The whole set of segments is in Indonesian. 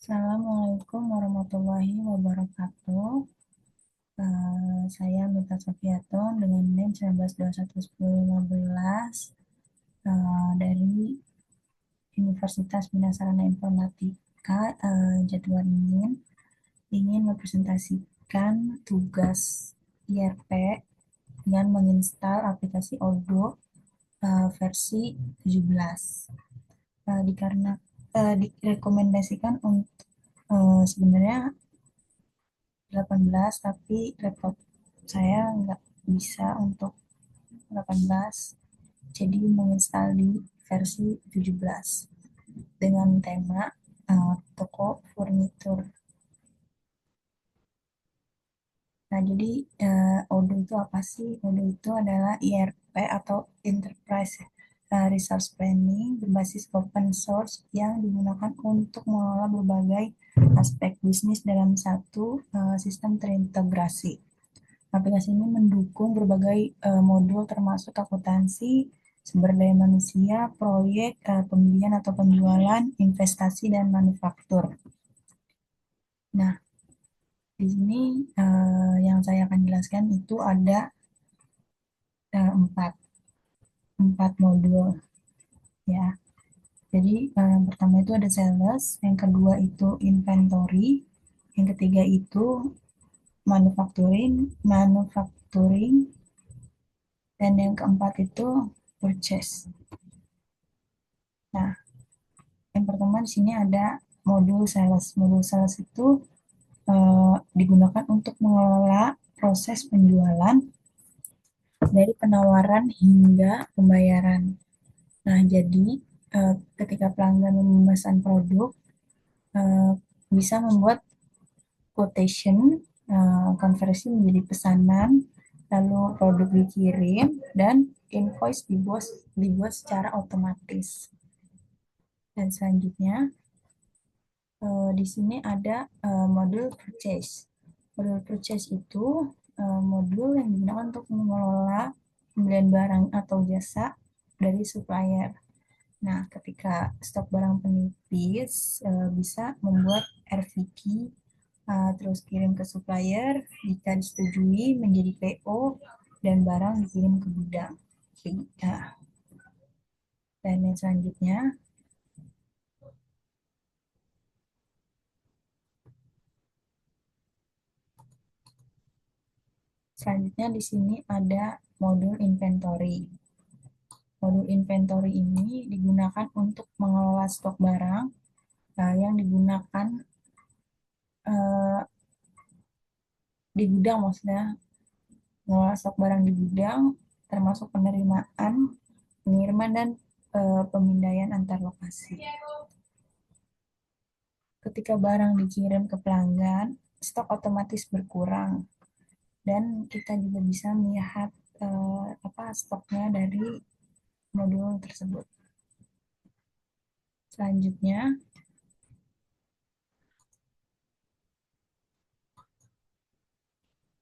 Assalamualaikum warahmatullahi wabarakatuh. Saya Mita Sofiaton dengan NIM 19211015 dari Universitas Bina Sarana Informatika Jatiwaringin ingin mempresentasikan tugas IRP dengan menginstal aplikasi Odoo versi 17. Dikarena direkomendasikan untuk sebenarnya 18 tapi laptop saya nggak bisa untuk 18 jadi menginstal di versi 17 dengan tema toko furnitur. Nah, jadi Odoo itu apa sih? Odoo itu adalah IRP atau Enterprise Resource Planning berbasis open source yang digunakan untuk mengelola berbagai aspek bisnis dalam satu sistem terintegrasi. Aplikasi ini mendukung berbagai modul termasuk akuntansi, sumber daya manusia, proyek, pembelian atau penjualan, investasi, dan manufaktur. Nah, di sini yang saya akan jelaskan itu ada empat, empat modul ya. Jadi yang pertama itu ada sales, yang kedua itu inventory, yang ketiga itu manufacturing, dan yang keempat itu purchase. Nah, yang pertama di sini ada modul sales. Modul sales itu digunakan untuk mengelola proses penjualan dari penawaran hingga pembayaran. Nah, jadi ketika pelanggan memesan produk, eh, bisa membuat quotation, konversi menjadi pesanan, lalu produk dikirim, dan invoice dibuat secara otomatis. Dan selanjutnya, di sini ada modul purchase. Modul purchase itu modul yang digunakan untuk mengelola pembelian barang atau jasa dari supplier. Nah, ketika stok barang penipis, bisa membuat RVQ, terus kirim ke supplier, jika disetujui menjadi PO, dan barang dikirim ke gudang. Nah, dan yang selanjutnya di sini ada modul inventory. Modul inventory ini digunakan untuk mengelola stok barang yang digunakan uh, di gudang, maksudnya mengelola stok barang di gudang, termasuk penerimaan, pengiriman, dan pemindaian antar lokasi. Ketika barang dikirim ke pelanggan, stok otomatis berkurang dan kita juga bisa melihat apa stoknya dari modul tersebut. Selanjutnya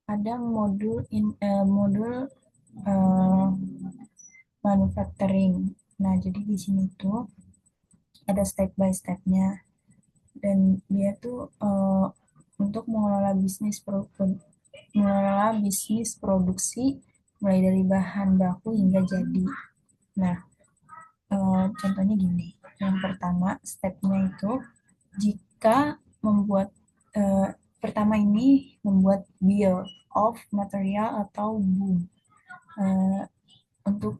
ada modul uh, manufacturing. Nah, jadi di sini tuh ada step by stepnya dan dia tuh untuk mengelola bisnis produksi mulai dari bahan baku hingga jadi. Nah, contohnya gini. Yang pertama, stepnya itu jika membuat pertama ini membuat bill of material atau BOM untuk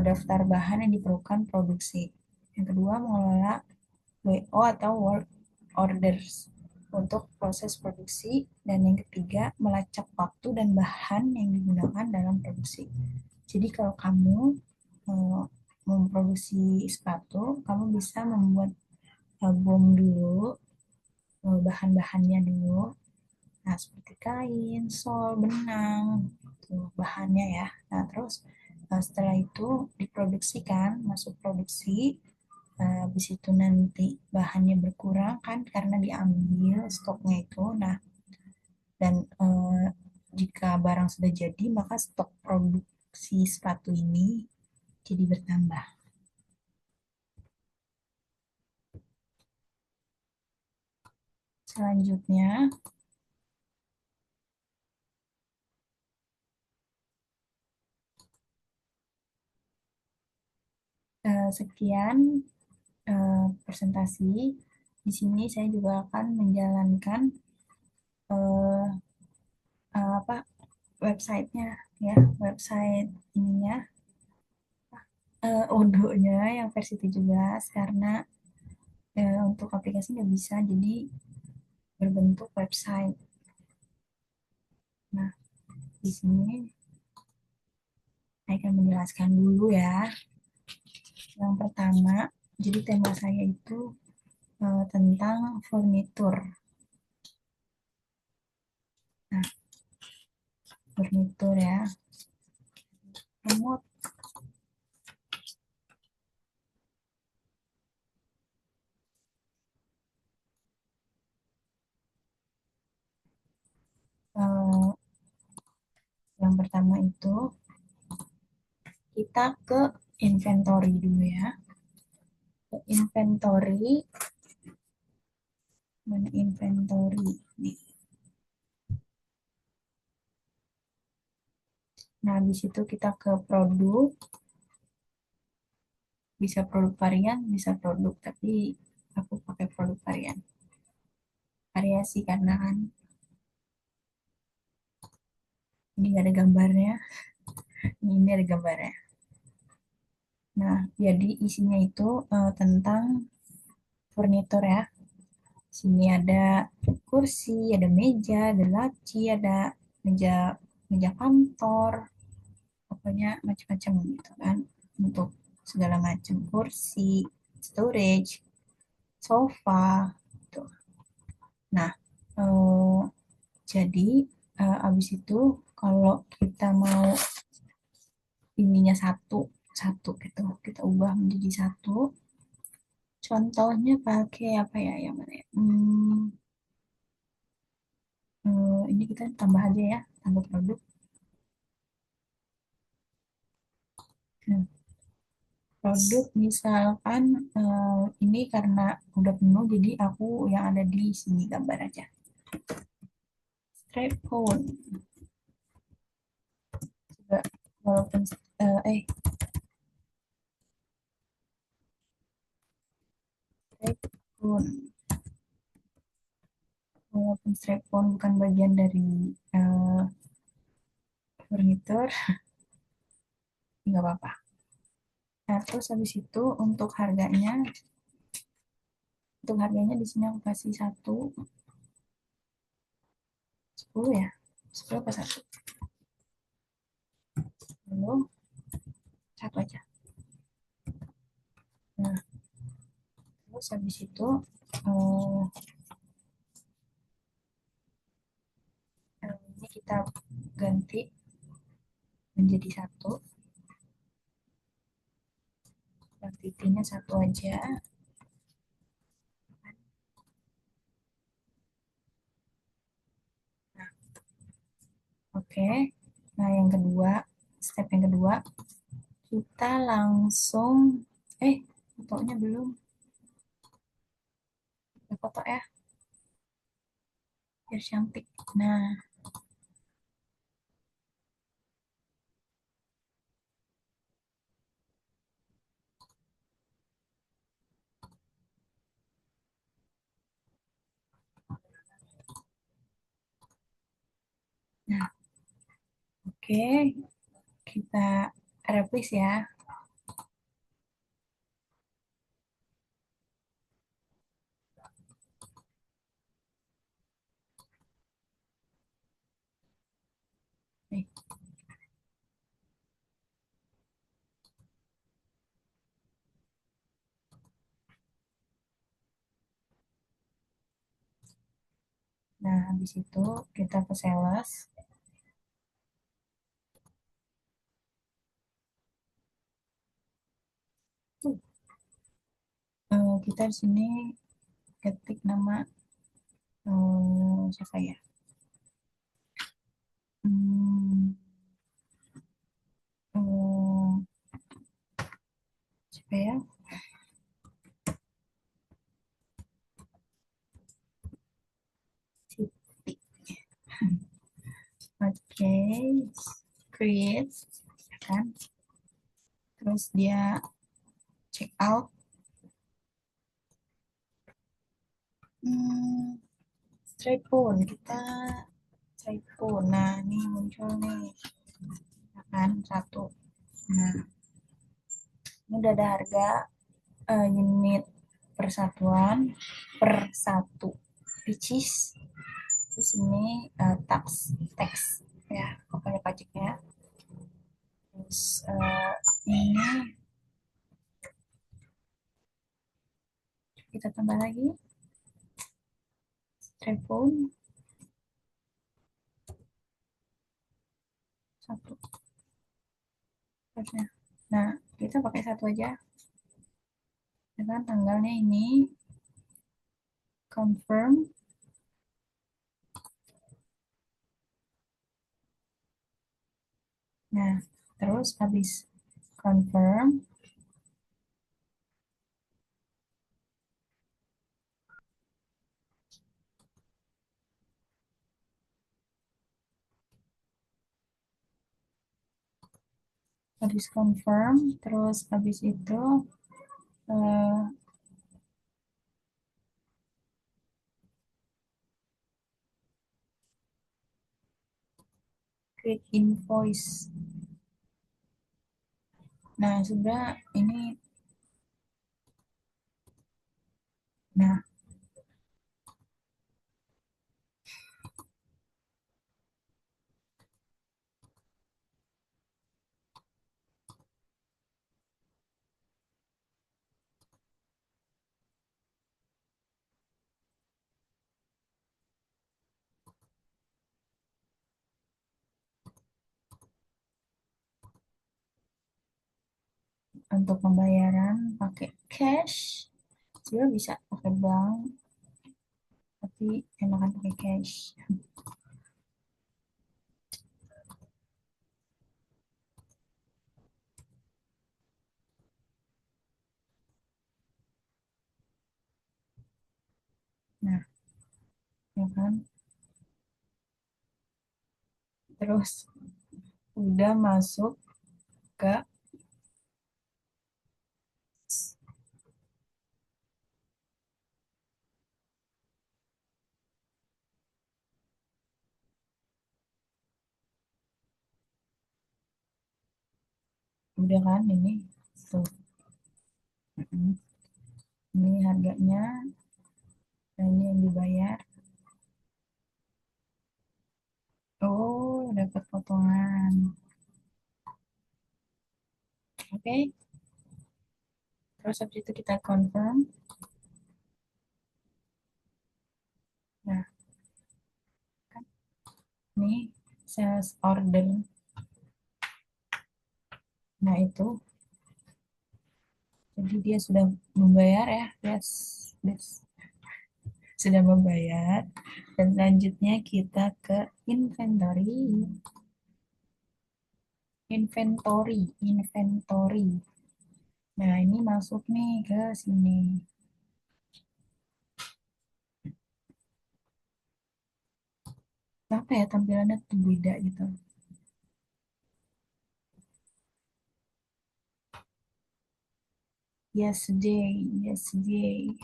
daftar bahan yang diperlukan produksi. Yang kedua, mengelola WO atau work orders untuk proses produksi. Dan yang ketiga, melacak waktu dan bahan yang digunakan dalam produksi. Jadi kalau kamu eh, memproduksi sepatu, kamu bisa membuat BOM dulu, bahan-bahannya dulu. Nah, seperti kain, sol, benang, itu bahannya ya. Nah, terus setelah itu diproduksikan, masuk produksi. Habis itu nanti bahannya berkurang kan karena diambil stoknya itu. Nah, dan jika barang sudah jadi, maka stok produksi sepatu ini jadi bertambah. Selanjutnya, sekian presentasi. Di sini saya juga akan menjalankan eh, apa websitenya ya, website ininya, Odoo-nya yang versi 17 karena untuk aplikasi nggak bisa, jadi berbentuk website. Nah, di sini saya akan menjelaskan dulu ya. Yang pertama, jadi tema saya itu tentang furnitur. Nah, furnitur ya. Remote. eh, yang pertama itu kita ke inventory dulu ya. Ke inventory, mana inventory nih. Nah, di situ kita ke produk, bisa produk varian, bisa produk, tapi aku pakai produk varian. Variasi karena kan ini nggak ada gambarnya, ini ada gambarnya. Nah, jadi isinya itu tentang furnitur ya. Sini ada kursi, ada meja, ada laci, ada meja meja kantor, pokoknya macam-macam gitu kan. Untuk segala macam kursi, storage, sofa, gitu. Nah, eh, jadi abis itu kalau kita mau ininya satu satu gitu, kita ubah menjadi satu. Contohnya pakai apa ya yang mana ya? Ini kita tambah aja ya, tambah produk. Nah, produk misalkan ini karena udah penuh, jadi aku yang ada di sini gambar aja. Strap phone juga, walaupun eh, eh strap phone, walaupun strap phone bukan bagian dari eh, furnitur, nggak apa-apa. Nah, terus habis itu untuk harganya di sini aku kasih satu, 10 ya, 10 apa satu, belum, satu aja. Nah, terus habis itu eh, ini kita ganti menjadi satu, kuantitinya satu aja. Nah, oke. Nah, yang kedua, step yang kedua, kita langsung, eh, fotonya belum, kita foto ya, biar cantik. Nah, nah, oke, kita replis ya. Nih, nah, habis itu kita ke sales. Kita di sini ketik nama siapa ya? Hmm, eh, siapa ya? Oke, create, ya kan? Terus dia check out. Hmm, Stripe phone, kita Stripe phone. Nah, ini muncul nih, ya kan? Satu. Nah, ini udah ada harga unit persatuan per satu, which is terus ini tax ya, pokoknya pajaknya. Terus ini kita tambah lagi telepon satu harusnya. Nah, kita pakai satu aja, ya kan? Tanggalnya ini confirm. Nah, terus habis confirm, terus habis itu eh, create invoice. Nah, sudah ini. Nah, untuk pembayaran pakai cash, juga bisa pakai bank, tapi enakan pakai cash. Nah, ya kan? Terus udah masuk ke, udah kan ini tuh. Mm-mm. Ini harganya, dan ini yang dibayar. Oh, dapat potongan. Oke, terus habis itu kita confirm. Nah, kan ini sales order. Nah, itu jadi dia sudah membayar ya. Yes, yes. Sudah membayar. Dan selanjutnya kita ke inventory. Inventory. Nah, ini masuk nih ke sini. Apa ya, tampilannya tuh beda gitu. Yesterday.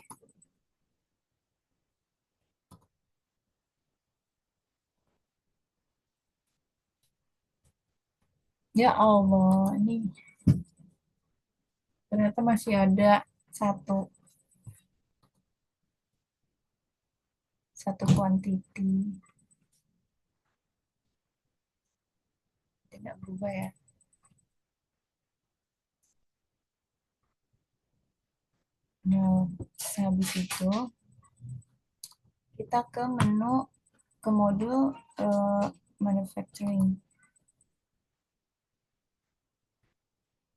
Ya Allah, ini ternyata masih ada satu satu quantity tidak berubah ya. Nah, habis itu kita ke menu, ke modul manufacturing,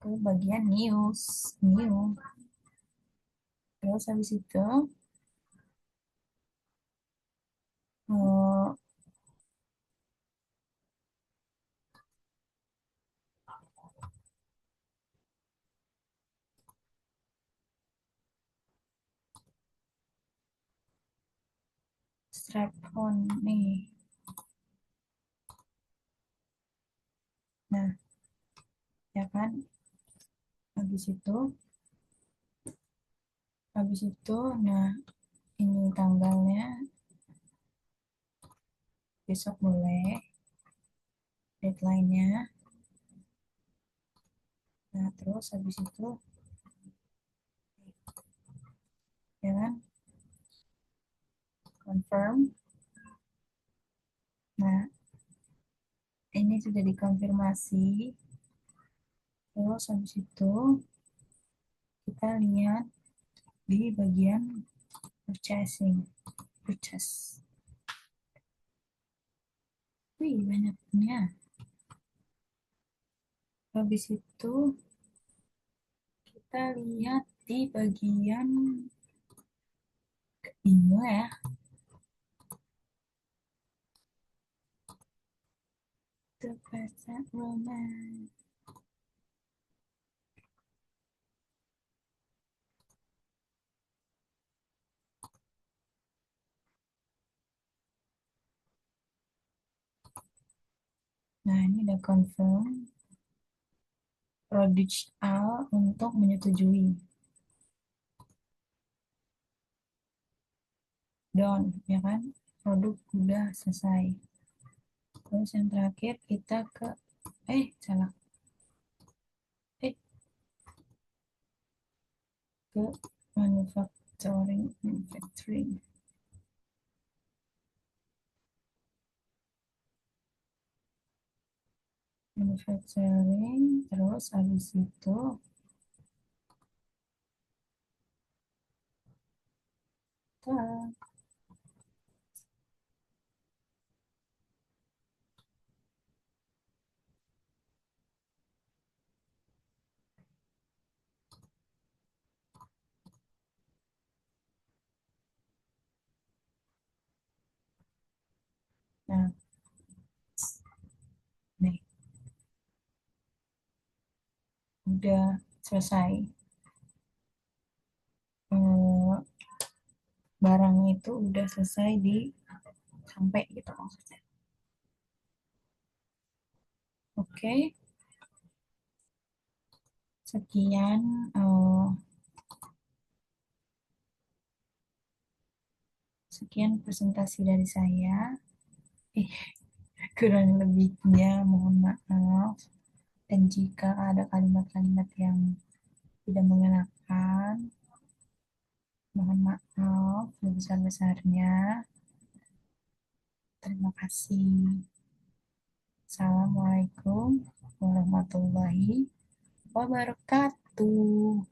ke bagian new. Terus habis itu eh, strap on nih. ya kan? Habis itu, nah ini tanggalnya besok boleh, deadline-nya. Nah, terus habis itu, ya kan, confirm. Nah, ini sudah dikonfirmasi. Terus habis itu kita lihat di bagian purchasing, purchase. Wih, banyaknya. Habis itu kita lihat di bagian ini ya, the present moment. Nah, ini udah confirm. Produce Al untuk menyetujui. Done, ya kan? Produk udah selesai. Terus yang terakhir kita ke, salah. Eh, ke manufacturing. Manufacturing, terus habis itu, tak. Nah, nih, udah selesai. Eh, barang itu udah selesai di sampai gitu maksudnya. Oke, sekian sekian presentasi dari saya. Eh, kurang lebihnya mohon maaf. Dan jika ada kalimat-kalimat yang tidak mengenakan, mohon maaf sebesar-besarnya. Terima kasih. Assalamualaikum warahmatullahi wabarakatuh.